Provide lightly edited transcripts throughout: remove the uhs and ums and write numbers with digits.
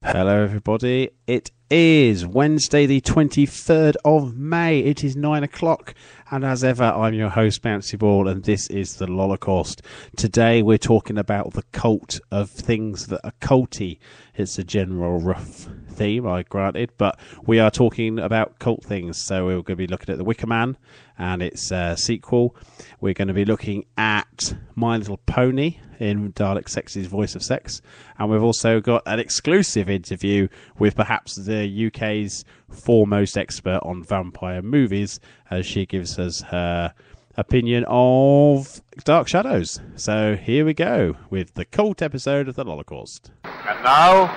Hello everybody, it is Wednesday the 23rd of May, it is 9 o'clock, and as ever I'm your host Bouncybhall, and this is the Holocaust. Today we're talking about the cult of things that are culty. It's a general rough theme, I granted, but we are talking about cult things, so we're going to be looking at the Wicker Man and its sequel. We're going to be looking at My Little Pony in DalekSex's Voice of Sex, and we've also got an exclusive interview with perhaps the UK's foremost expert on vampire movies, as she gives us her opinion of Dark Shadows. So here we go with the cult episode of the Holocaust. And now,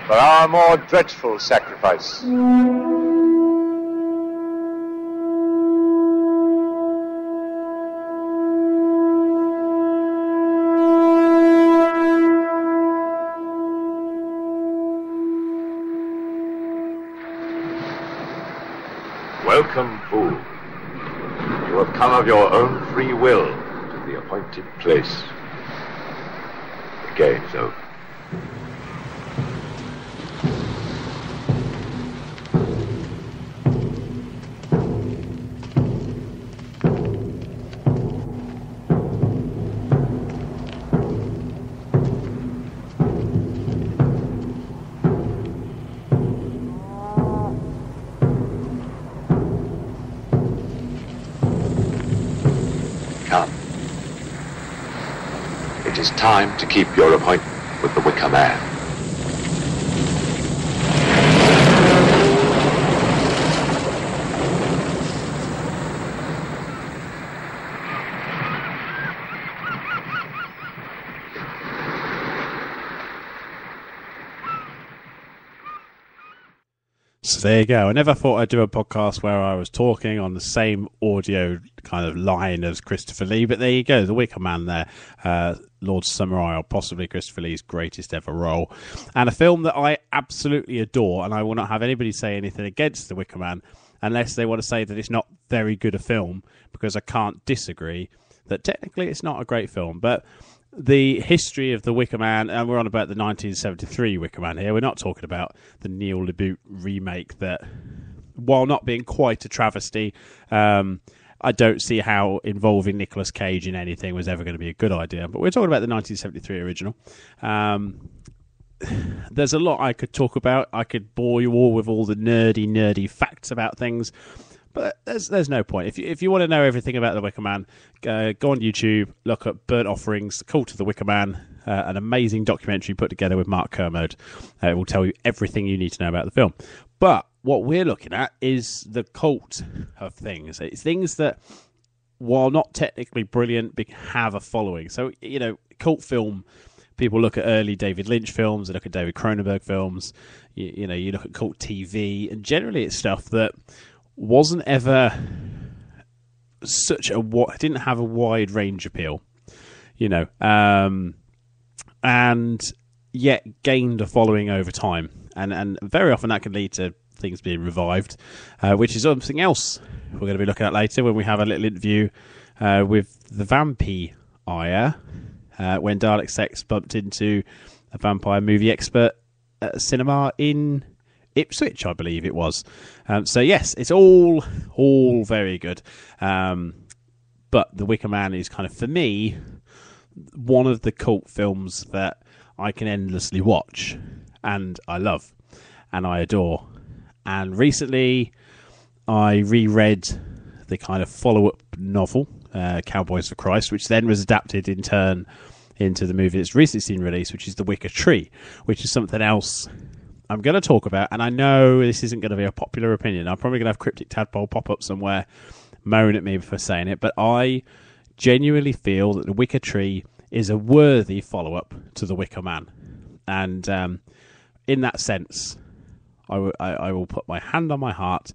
for our more dreadful sacrifice. Welcome, fool. You have come of your own free will to the appointed place. The game is over. Come. It is time to keep your appointment with the Wicker Man. So there you go. I never thought I'd do a podcast where I was talking on the same audio kind of line as Christopher Lee, but there you go, the Wicker Man there, Lord Samurai, or possibly Christopher Lee's greatest ever role, and a film that I absolutely adore, and I will not have anybody say anything against the Wicker Man unless they want to say that it's not very good a film, because I can't disagree that technically it's not a great film. But the history of the Wicker Man, and we're on about the 1973 Wicker Man here, we're not talking about the Neil LaBute remake that, while not being quite a travesty, I don't see how involving Nicolas Cage in anything was ever going to be a good idea. But we're talking about the 1973 original. There's a lot I could talk about. I could bore you all with all the nerdy facts about things, but there's no point. If you want to know everything about the Wicker Man, go on YouTube, look at Burnt Offerings, The Cult of the Wicker Man, an amazing documentary put together with Mark Kermode. It will tell you everything you need to know about the film. But what we're looking at is the cult of things. It's things that, while not technically brilliant, have a following. So, you know, cult film, people look at early David Lynch films, they look at David Cronenberg films, you know, you look at cult TV, and generally it's stuff that wasn't ever didn't have a wide range appeal, you know, and yet gained a following over time, and very often that can lead to things being revived, which is something else we're going to be looking at later when we have a little interview with the Vampire, when DalekSex bumped into a vampire movie expert at a cinema in Ipswich, I believe it was. So yes, it's all very good. But The Wicker Man is kind of, for me, one of the cult films that I can endlessly watch, and I love, and I adore. And recently, I reread the kind of follow-up novel, Cowboys for Christ, which then was adapted in turn into the movie that's recently seen release, which is The Wicker Tree, which is something else I'm going to talk about. And I know this isn't going to be a popular opinion. I'm probably going to have Cryptic Tadpole pop up somewhere, moan at me for saying it, but I genuinely feel that The Wicker Tree is a worthy follow-up to The Wicker Man. And in that sense, I will put my hand on my heart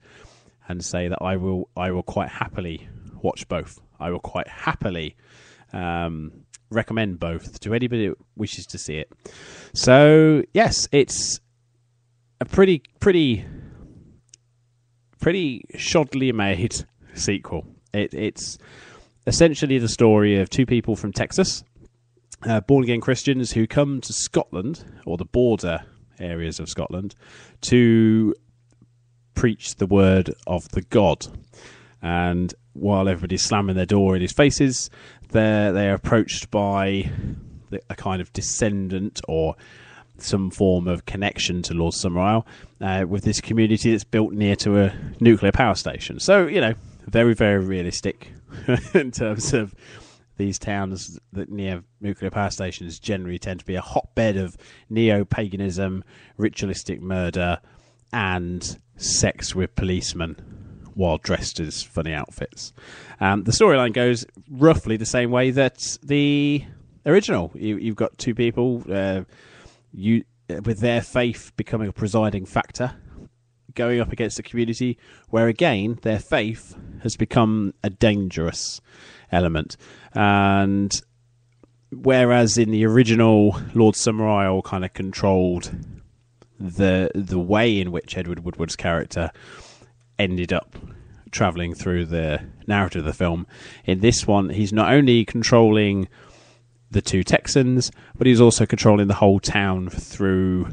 and say that I will quite happily watch both. I will quite happily recommend both to anybody who wishes to see it. So yes, it's a pretty shoddily made sequel. It's essentially the story of two people from Texas, born-again Christians who come to Scotland, or the border areas of Scotland to preach the word of the god. And while everybody's slamming their door in his faces, they're approached by a kind of descendant or some form of connection to Lord Summerisle with this community that's built near to a nuclear power station. So, very, very realistic in terms of these towns that near nuclear power stations generally tend to be a hotbed of neo-paganism, ritualistic murder, and sex with policemen while dressed as funny outfits. The storyline goes roughly the same way that the original. You've got two people with their faith becoming a presiding factor, going up against a community where, again, their faith has become a dangerous element. And whereas in the original, Lord Summerisle kind of controlled the way in which Edward Woodward's character ended up travelling through the narrative of the film, in this one, he's not only controlling the two Texans, but he's also controlling the whole town through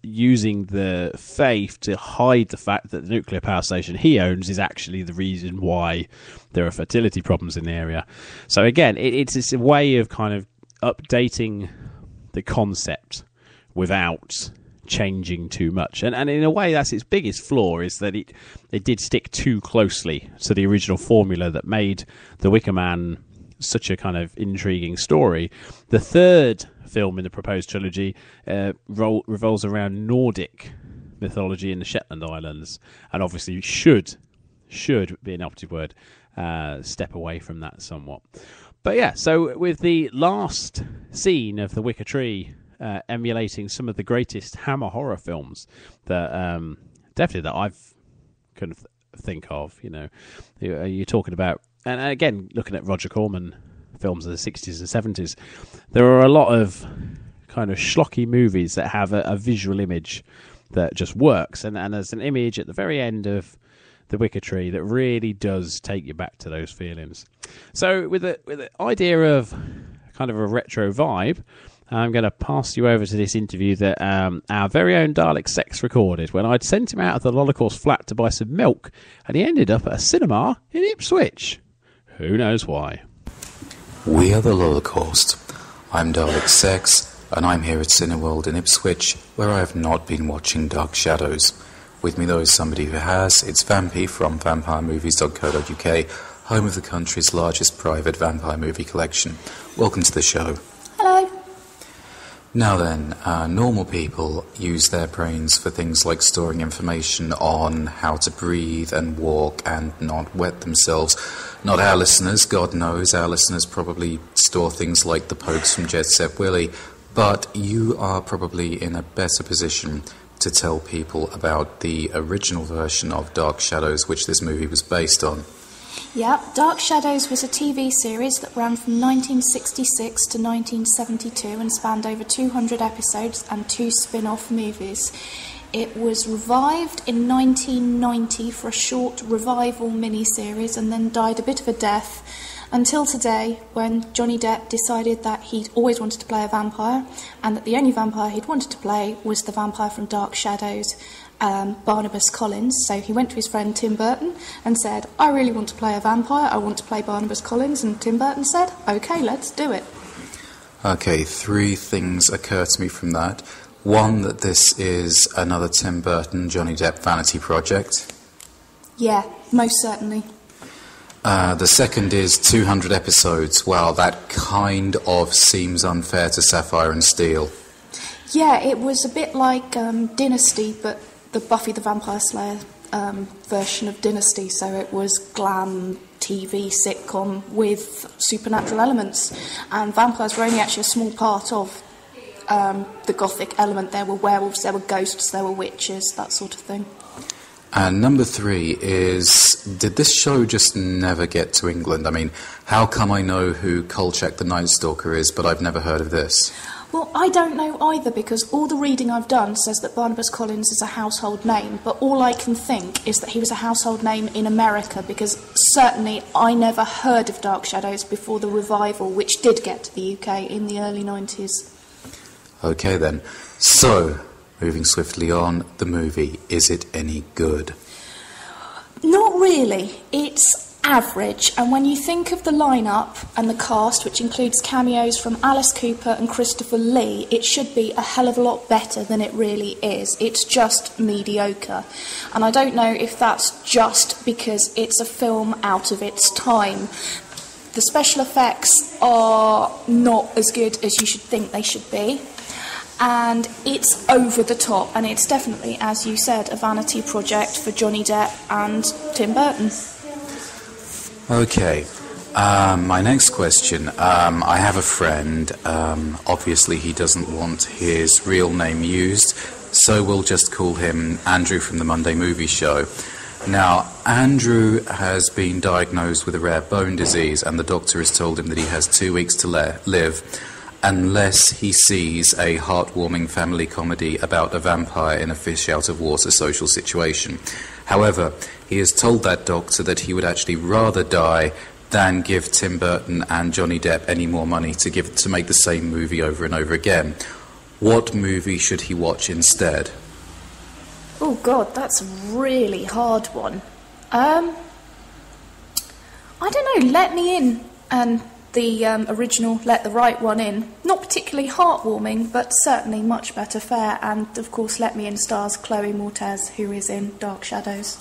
using the faith to hide the fact that the nuclear power station he owns is actually the reason why there are fertility problems in the area. So again, it's a way of kind of updating the concept without changing too much. And in a way, that's its biggest flaw, is that it did stick too closely to the original formula that made the Wicker Man such a kind of intriguing story. The third film in the proposed trilogy revolves around Nordic mythology in the Shetland Islands, and obviously should be an operative word, step away from that somewhat. But yeah, so with the last scene of The Wicker Tree emulating some of the greatest Hammer horror films that definitely that I've couldn't think of, you're talking about. And again, looking at Roger Corman films of the 60s and 70s, there are a lot of kind of schlocky movies that have a visual image that just works. And there's an image at the very end of The Wicker Tree that really does take you back to those feelings. So with the idea of kind of a retro vibe, I'm going to pass you over to this interview that our very own DalekSex recorded when I'd sent him out of the Holocaust flat to buy some milk, and he ended up at a cinema in Ipswich. Who knows why? We are the Holocaust. I'm DalekSex, and I'm here at Cineworld in Ipswich, where I have not been watching Dark Shadows. With me, though, is somebody who has. It's Vampy from vampiremovies.co.uk, home of the country's largest private vampire movie collection. Welcome to the show. Hello. Now then, normal people use their brains for things like storing information on how to breathe and walk and not wet themselves. Not our listeners, God knows. Our listeners probably store things like the pokes from Jet Set Willy, but you are probably in a better position to tell people about the original version of Dark Shadows, which this movie was based on. Yeah, Dark Shadows was a TV series that ran from 1966 to 1972 and spanned over 200 episodes and 2 spin-off movies. It was revived in 1990 for a short revival mini-series and then died a bit of a death until today, when Johnny Depp decided that he'd always wanted to play a vampire and that the only vampire he'd wanted to play was the vampire from Dark Shadows, Barnabas Collins. So he went to his friend Tim Burton and said, I really want to play a vampire, I want to play Barnabas Collins, and Tim Burton said, OK, let's do it. OK, 3 things occur to me from that. One, that this is another Tim Burton, Johnny Depp vanity project. Yeah, most certainly. The second is 200 episodes. Wow, that kind of seems unfair to Sapphire and Steel. Yeah, it was a bit like Dynasty, but the Buffy the Vampire Slayer version of Dynasty, so it was glam TV sitcom with supernatural elements, and vampires were only actually a small part of the gothic element. There were werewolves, there were ghosts, there were witches, that sort of thing. And number 3 is, did this show just never get to England? I mean, how come I know who Kolchak the Night Stalker is, but I've never heard of this? Well, I don't know either, because all the reading I've done says that Barnabas Collins is a household name, but all I can think is that he was a household name in America, because certainly I never heard of Dark Shadows before the revival, which did get to the UK in the early 90s. OK then. So, Moving swiftly on, the movie, is it any good? Not really. It's average, and when you think of the lineup and the cast, which includes cameos from Alice Cooper and Christopher Lee, it should be a hell of a lot better than it really is. It's just mediocre. And I don't know if that's just because it's a film out of its time. The special effects are not as good as you should think they should be. And it's over the top, and it's definitely, as you said, a vanity project for Johnny Depp and Tim Burton. Okay, my next question. I have a friend. Obviously, he doesn't want his real name used, so we'll just call him Andrew from the Monday Movie Show. Now, Andrew has been diagnosed with a rare bone disease, and the doctor has told him that he has 2 weeks to live, unless he sees a heartwarming family comedy about a vampire in a fish-out-of-water social situation. However, he has told that doctor that he would actually rather die than give Tim Burton and Johnny Depp any more money to make the same movie over and over again. What movie should he watch instead? Oh, God, that's a really hard one. I don't know, Let Me In and the original Let the Right One In. Not particularly heartwarming, but certainly much better fare. And, of course, Let Me In stars Chloe Moretz, who is in Dark Shadows.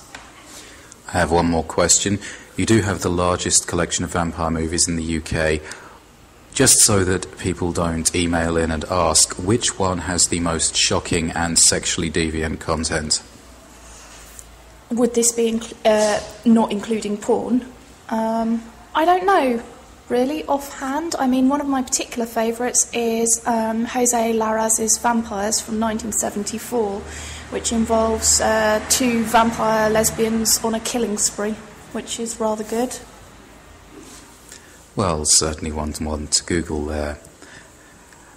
I have one more question. You do have the largest collection of vampire movies in the UK. Just so that people don't email in and ask, which one has the most shocking and sexually deviant content? Would this be not including porn? I don't know, really, offhand. I mean, one of my particular favourites is Jose Larraz's Vampires from 1974, which involves two vampire lesbians on a killing spree, which is rather good. Well, certainly one to Google there.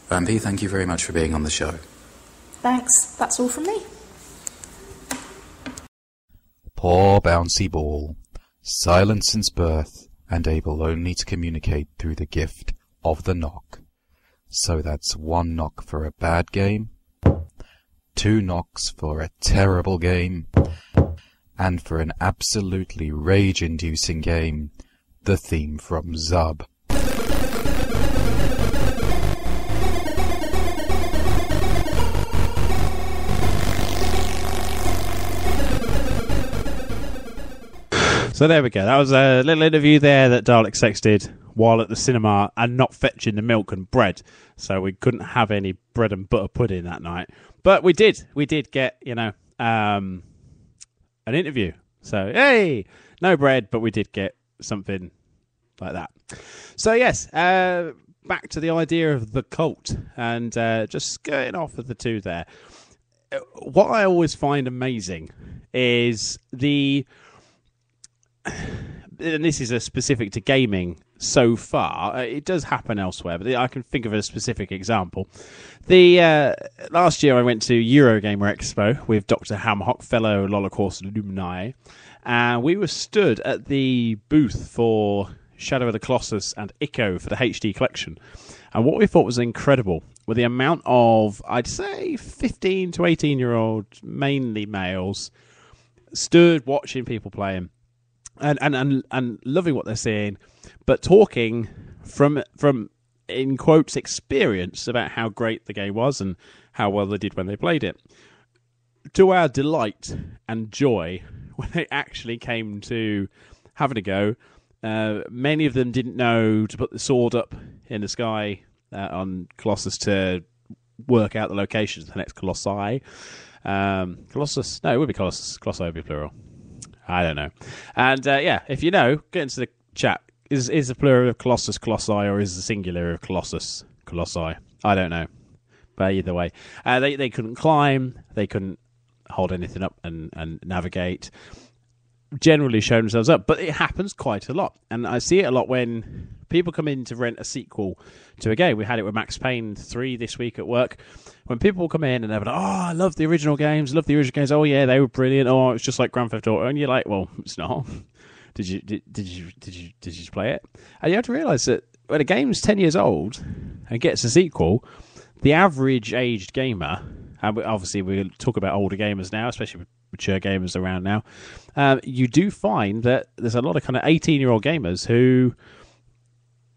Vampy, thank you very much for being on the show. Thanks. That's all from me. Poor Bouncybhall, silent since birth, and able only to communicate through the gift of the knock. So that's 1 knock for a bad game, 2 knocks for a terrible game, and for an absolutely rage-inducing game, the theme from Zub. So there we go. That was a little interview there that DalekSex did while at the cinema and not fetching the milk and bread. So we couldn't have any bread and butter pudding that night. But we did. We did get, an interview. So, hey, no bread, but we did get something like that. So, yes, back to the idea of the cult and just skirting off of the two there. What I always find amazing is and this is specific to gaming so far. It does happen elsewhere, but I can think of a specific example. Last year I went to Eurogamer Expo with Dr. Hamhock, fellow Holocaust alumni, and we were stood at the booth for Shadow of the Colossus and Ico for the HD collection. And what we thought was incredible were the amount of, I'd say, 15 to 18-year-old, mainly males, stood watching people playing. And loving what they're seeing, but talking from in quotes experience about how great the game was and how well they did when they played it. To our delight and joy, when they actually came to having a go, many of them didn't know to put the sword up in the sky on Colossus to work out the locations of the next Colossi. Colossus? No, it would be Colossus. Colossi would be plural. I don't know. And, if you know, get into the chat. Is the plural of Colossus Colossi, or is the singular of Colossus Colossi? I don't know. But either way. They couldn't climb. They couldn't hold anything up and navigate. Generally show themselves up. But it happens quite a lot. And I see it a lot when people come in to rent a sequel to a game. We had it with Max Payne 3 this week at work. When people come in and they're like, oh, I love the original games. Oh, yeah, they were brilliant. Oh, it's just like Grand Theft Auto. And you're like, well, it's not. Did you play it? And you have to realise that when a game's 10 years old and gets a sequel, the average aged gamer and obviously we talk about older gamers now, especially mature gamers around now, you do find that there's a lot of kind of 18-year-old gamers who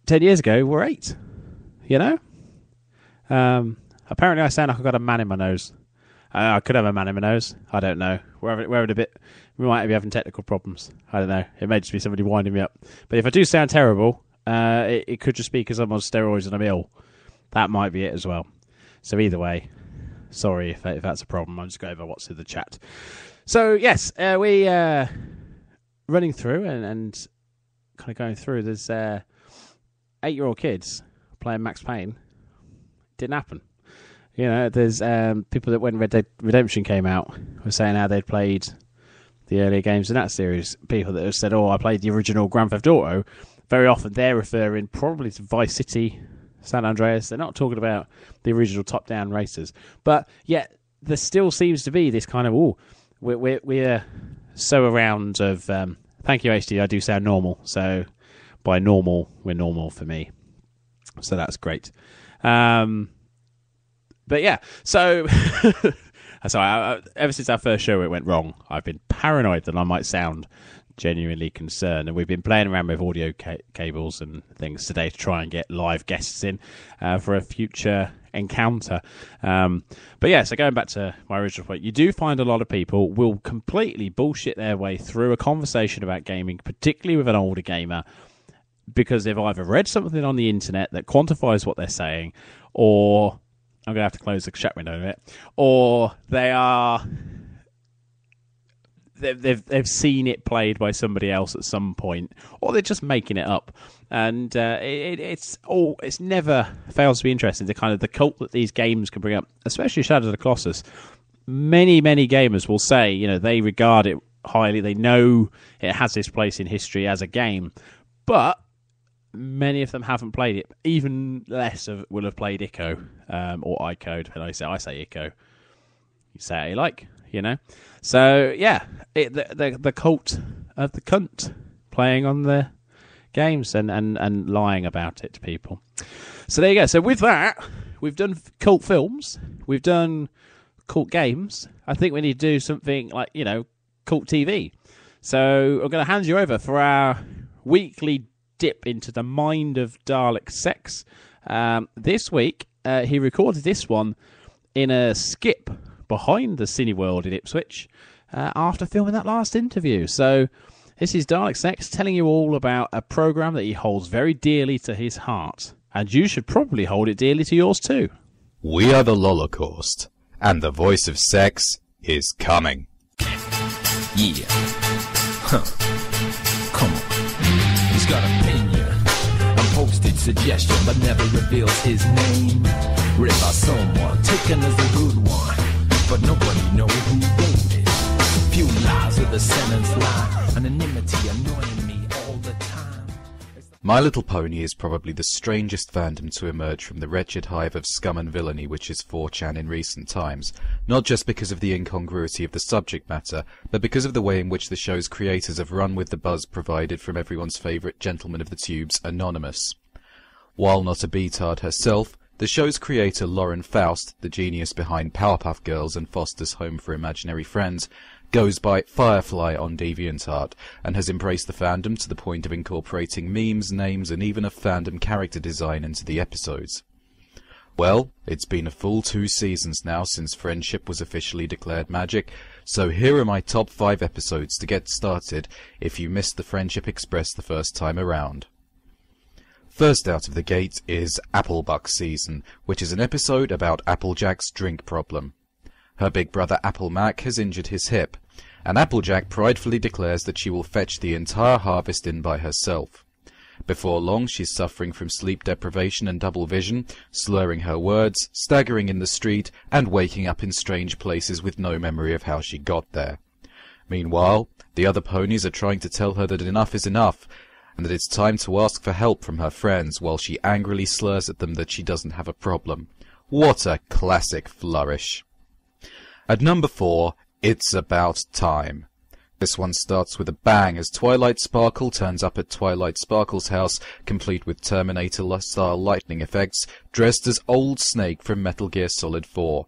10 years ago were 8, you know? Apparently I sound like I've got a man in my nose. I could have a man in my nose. I don't know. We're having a bit... We might be having technical problems. I don't know. It may just be somebody winding me up. But if I do sound terrible, it could just be because I'm on steroids and I'm ill. That might be it as well. So either way, sorry if that's a problem. I'll just go over what's in the chat. So yes, we running through and kind of going through. There's 8-year-old kids playing Max Payne. Didn't happen. You know, there's people that when Red Dead Redemption came out were saying how they'd played the earlier games in that series. People that have said, I played the original Grand Theft Auto. Very often they're referring probably to Vice City, San Andreas. They're not talking about the original top-down races. But yet there still seems to be this kind of, we're so around of... thank you, HD. I do sound normal. So by normal, we're normal for me. So that's great. But yeah, so sorry, ever since our first show it went wrong, I've been paranoid that I might sound genuinely concerned, and we've been playing around with audio cables and things today to try and get live guests in for a future encounter. But yeah, so going back to my original point, you do find a lot of people will completely bullshit their way through a conversation about gaming, particularly with an older gamer, because they've either read something on the internet that quantifies what they're saying, or... I'm going to have to close the chat window in a bit. Or they've seen it played by somebody else at some point, or they're just making it up. And it's never fails to be interesting, the kind of the cult that these games can bring up, especially Shadow of the Colossus. Many gamers will say, you know, they regard it highly. They know it has this place in history as a game, but many of them haven't played it. Even less will have played Ico or iCode. And I say Ico. You say how you like, you know. So yeah, the cult of the cunt playing on the games and lying about it to people. So there you go. So with that, we've done cult films, we've done cult games. I think we need to do something like, you know, cult TV. So I'm going to hand you over for our weekly dip into the mind of DalekSex. This week, he recorded this one in a skip behind the Cineworld in Ipswich after filming that last interview. So this is DalekSex telling you all about a program that he holds very dearly to his heart. And you should probably hold it dearly to yours too. We are the Holocaust, and the voice of sex is coming. Yeah. Huh. Come on. He's got opinion. A posted suggestion, but never reveals his name. Read by someone, taken as a good one, but nobody knows who wrote it. Few lies with a sentence line. Anonymity annoying me all the time. My Little Pony is probably the strangest fandom to emerge from the wretched hive of scum and villainy which is 4chan in recent times, not just because of the incongruity of the subject matter, but because of the way in which the show's creators have run with the buzz provided from everyone's favourite gentleman of the tubes, Anonymous. While not a beatard herself, the show's creator Lauren Faust, the genius behind Powerpuff Girls and Foster's Home for Imaginary Friends, goes by Firefly on DeviantArt, and has embraced the fandom to the point of incorporating memes, names, and even a fandom character design into the episodes. Well, it's been a full 2 seasons now since Friendship was officially declared magic, so here are my top 5 episodes to get started if you missed the Friendship Express the first time around. First out of the gate is Applebuck Season, which is an episode about Applejack's drink problem. Her big brother Applemac has injured his hip, and Applejack pridefully declares that she will fetch the entire harvest in by herself. Before long, she's suffering from sleep deprivation and double vision, slurring her words, staggering in the street, and waking up in strange places with no memory of how she got there. Meanwhile, the other ponies are trying to tell her that enough is enough, and that it's time to ask for help from her friends, while she angrily slurs at them that she doesn't have a problem. What a classic flourish! At number 4, It's About Time. This one starts with a bang as Twilight Sparkle turns up at Twilight Sparkle's house, complete with Terminator-style lightning effects, dressed as Old Snake from Metal Gear Solid 4.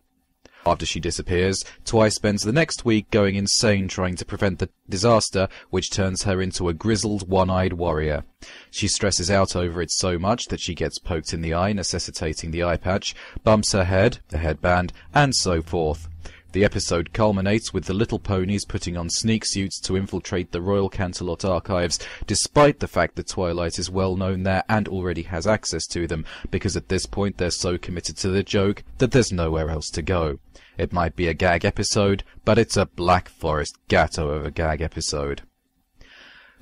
After she disappears, Twice spends the next week going insane trying to prevent the disaster, which turns her into a grizzled, one-eyed warrior. She stresses out over it so much that she gets poked in the eye, necessitating the eye patch, bumps her head, the headband, and so forth. The episode culminates with the little ponies putting on sneak suits to infiltrate the Royal Canterlot archives, despite the fact that Twilight is well known there and already has access to them, because at this point they're so committed to the joke that there's nowhere else to go. It might be a gag episode, but it's a Black Forest Gatto of a gag episode.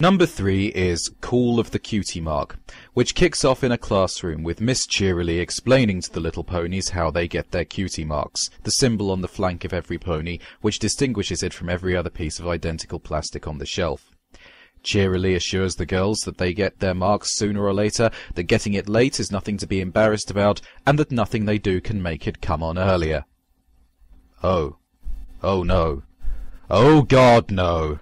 Number 3 is Call of the Cutie Mark, which kicks off in a classroom with Miss Cheerily explaining to the little ponies how they get their cutie marks, the symbol on the flank of every pony, which distinguishes it from every other piece of identical plastic on the shelf. Cheerily assures the girls that they get their marks sooner or later, that getting it late is nothing to be embarrassed about, and that nothing they do can make it come on earlier. Oh. Oh no. Oh God, no.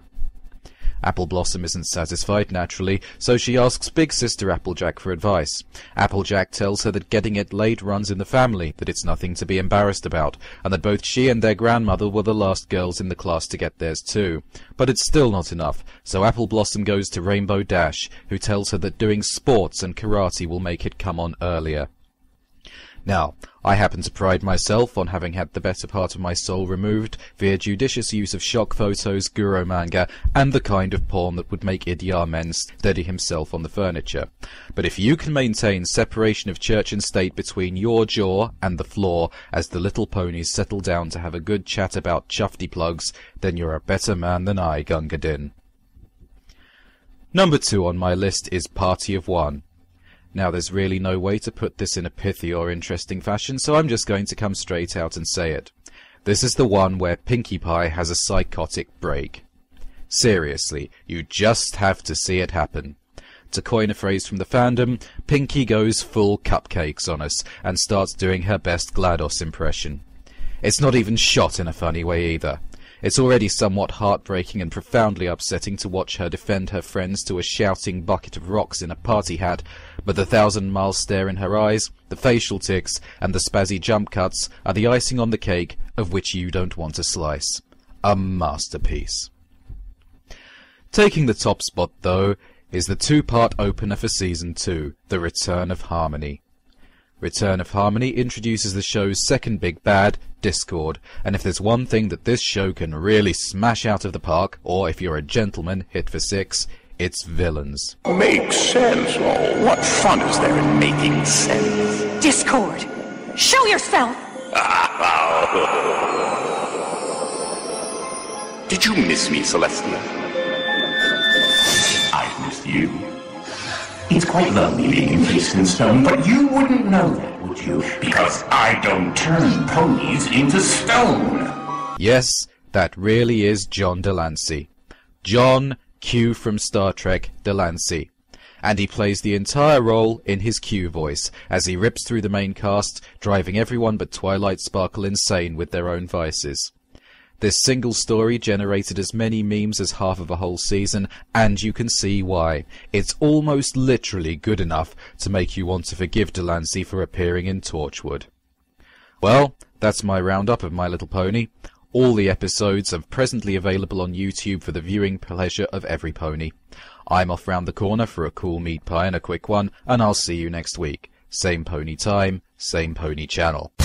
Apple Blossom isn't satisfied, naturally, so she asks Big Sister Applejack for advice. Applejack tells her that getting it late runs in the family, that it's nothing to be embarrassed about, and that both she and their grandmother were the last girls in the class to get theirs too. But it's still not enough, so Apple Blossom goes to Rainbow Dash, who tells her that doing sports and karate will make it come on earlier. Now, I happen to pride myself on having had the better part of my soul removed via judicious use of shock photos, guro manga, and the kind of porn that would make Idi Amin steady himself on the furniture. But if you can maintain separation of church and state between your jaw and the floor as the little ponies settle down to have a good chat about chufty plugs, then you're a better man than I, Gunga Din. Number 2 on my list is Party of One. Now, there's really no way to put this in a pithy or interesting fashion, so I'm just going to come straight out and say it. This is the one where Pinkie Pie has a psychotic break. Seriously, you just have to see it happen. To coin a phrase from the fandom, Pinkie goes full cupcakes on us and starts doing her best GLaDOS impression. It's not even shot in a funny way either. It's already somewhat heartbreaking and profoundly upsetting to watch her defend her friends to a shouting bucket of rocks in a party hat, but the 1,000-mile stare in her eyes, the facial tics, and the spazzy jump cuts are the icing on the cake of which you don't want a slice. A masterpiece. Taking the top spot, though, is the 2-part opener for Season 2, The Return of Harmony. Return of Harmony introduces the show's second big bad, Discord, and if there's one thing that this show can really smash out of the park, or if you're a gentleman, hit for 6, it's villains. Make sense? Oh, what fun is there in making sense? Discord! Show yourself! Did you miss me, Celestia? I missed you. It's quite lonely being encased in stone, but you wouldn't know that, would you? Because I don't turn ponies into stone. Yes, that really is John Delancey. John Q from Star Trek Delancey. And he plays the entire role in his Q voice, as he rips through the main cast, driving everyone but Twilight Sparkle insane with their own vices. This single story generated as many memes as half of a whole season, and you can see why. It's almost literally good enough to make you want to forgive Delancey for appearing in Torchwood. Well, that's my roundup of My Little Pony. All the episodes are presently available on YouTube for the viewing pleasure of every pony. I'm off round the corner for a cool meat pie and a quick one, and I'll see you next week. Same pony time, same pony channel. So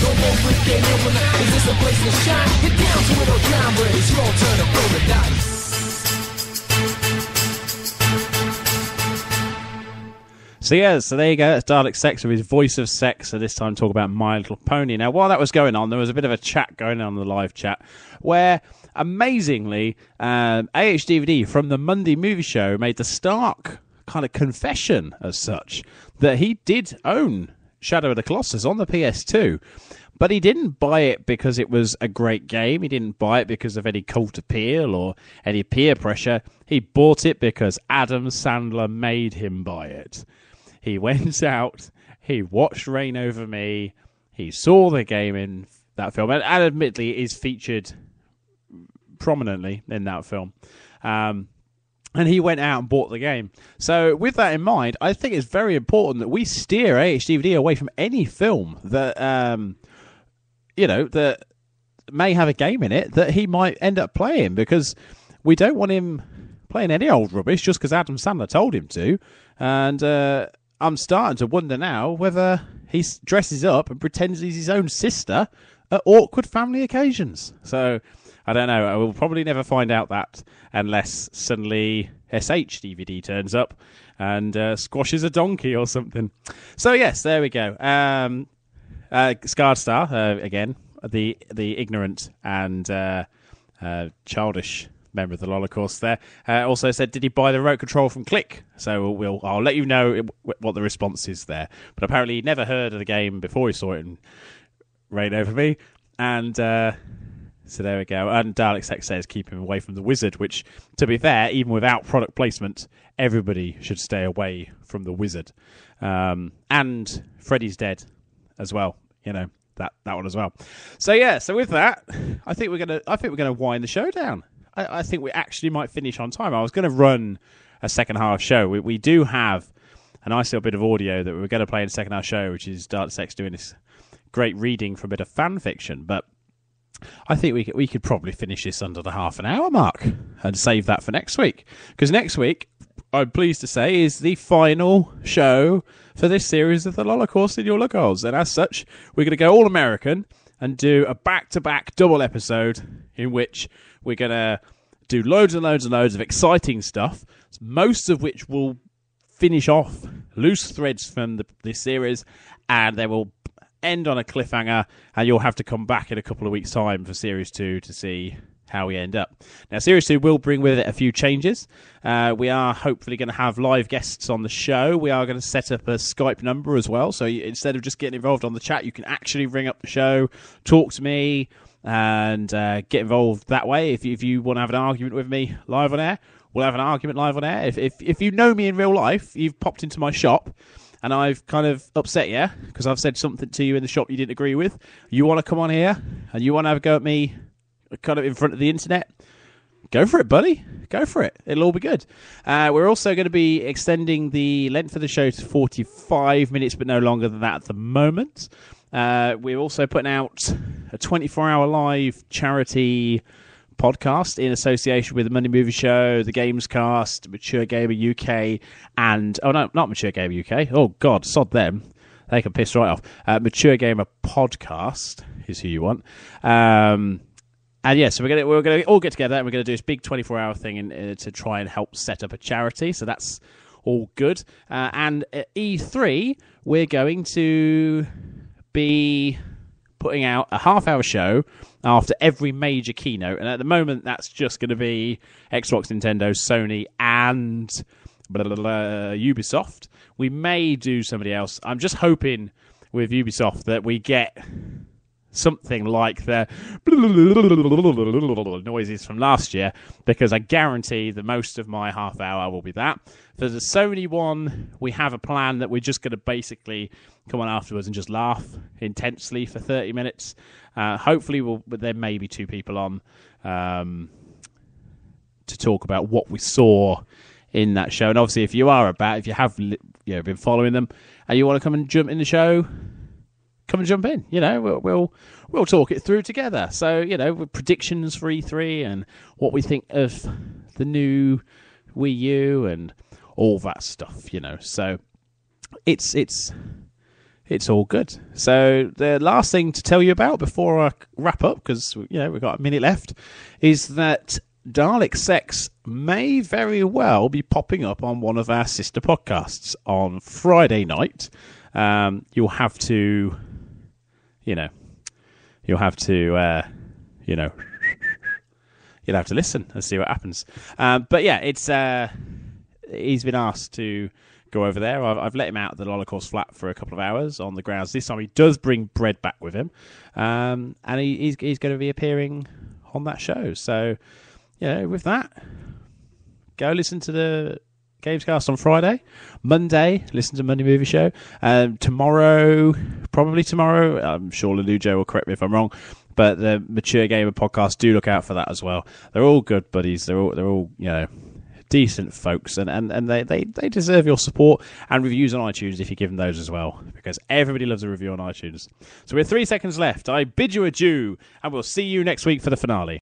there you go. That's DalekSex with his voice of sex. So this time talk about My Little Pony. Now, while that was going on, there was a bit of a chat going on the live chat where, amazingly, AHDVD from the Monday Movie Show made the stark kind of confession as such that he did own Shadow of the Colossus on the PS2, but he didn't buy it because it was a great game. He didn't buy it because of any cult appeal or any peer pressure. He bought it because Adam Sandler made him buy it. He went out, he watched Reign Over Me, he saw the game in that film, and admittedly is featured prominently in that film. And he went out and bought the game. So with that in mind, I think it's very important that we steer AHDVD away from any film that, that may have a game in it that he might end up playing, because we don't want him playing any old rubbish just because Adam Sandler told him to. And I'm starting to wonder now whether he dresses up and pretends he's his own sister at awkward family occasions. So I don't know. I will probably never find out that unless suddenly SH DVD turns up and squashes a donkey or something. So yes, there we go. Scarred Star, again, the ignorant and childish member of the Holocaust there, also said, did he buy the remote control from Click? So I'll let you know what the response is there. But apparently he never heard of the game before he saw it in Rain Over Me. And so there we go. And DalekSex says keep him away from the wizard, which, to be fair, even without product placement, everybody should stay away from the wizard. And Freddy's Dead as well. You know, that one as well. So yeah, so with that, I think we're gonna wind the show down. I think we actually might finish on time. I was going to run a second half show. We do have a nice little bit of audio that we're going to play in the second half show, which is DalekSex doing this great reading for a bit of fan fiction. But I think we could probably finish this under the half an hour mark and save that for next week. Because next week, I'm pleased to say, is the final show for this series of the Holocaust in Your Lookholes. And as such, we're going to go all American and do a back-to-back double episode in which we're going to do loads and loads and loads of exciting stuff, most of which will finish off loose threads from this series, and they will end on a cliffhanger, and you'll have to come back in a couple of weeks' time for Series 2 to see how we end up. Now, Series 2 will bring with it a few changes. We are hopefully going to have live guests on the show. We are going to set up a Skype number as well, so instead of just getting involved on the chat, you can actually ring up the show, talk to me, and get involved that way. If you want to have an argument with me live on air, we'll have an argument live on air. If you know me in real life, you've popped into my shop and I've kind of upset you because I've said something to you in the shop you didn't agree with, you want to come on here and you want to have a go at me kind of in front of the internet, go for it, buddy. Go for it. It'll all be good. We're also going to be extending the length of the show to 45 minutes, but no longer than that at the moment. We're also putting out a 24-hour live charity podcast in association with the Monday Movie Show, the Gamescast, Mature Gamer UK, and... Oh, no, not Mature Gamer UK. Oh, God, sod them. They can piss right off. Mature Gamer Podcast is who you want. And yeah, so we're going to all get together and we're going to do this big 24-hour thing to try and help set up a charity. So that's all good. And at E3, we're going to be putting out a half-hour show after every major keynote. And at the moment, that's just going to be Xbox, Nintendo, Sony, and Ubisoft. We may do somebody else. I'm just hoping with Ubisoft that we get something like the noises from last year, because I guarantee the most of my half hour will be that. For the Sony one, we have a plan that we're just going to basically come on afterwards and just laugh intensely for 30 minutes. Hopefully, there may be two people on to talk about what we saw in that show. And obviously, if you have been following them and you want to come and jump in the show, come and jump in. We'll talk it through together. So with predictions for E3 and what we think of the new Wii U and all that stuff. So it's all good. So the last thing to tell you about before I wrap up, because we've got a minute left, is that DalekSex may very well be popping up on one of our sister podcasts on Friday night. You'll have to listen and see what happens. But yeah, he's been asked to go over there. I've let him out of the Holocaust flat for a couple of hours on the grounds. This time he does bring bread back with him, and he's going to be appearing on that show. So with that, go listen to the Gamescast on Friday. Monday, listen to Monday Movie Show. Tomorrow, I'm sure Lelujo will correct me if I'm wrong, but the Mature Gamer Podcast, do look out for that as well. They're all good buddies. They're all decent folks, and they deserve your support, and reviews on iTunes if you give them those as well, because everybody loves a review on iTunes. So we have 3 seconds left. I bid you adieu, and we'll see you next week for the finale.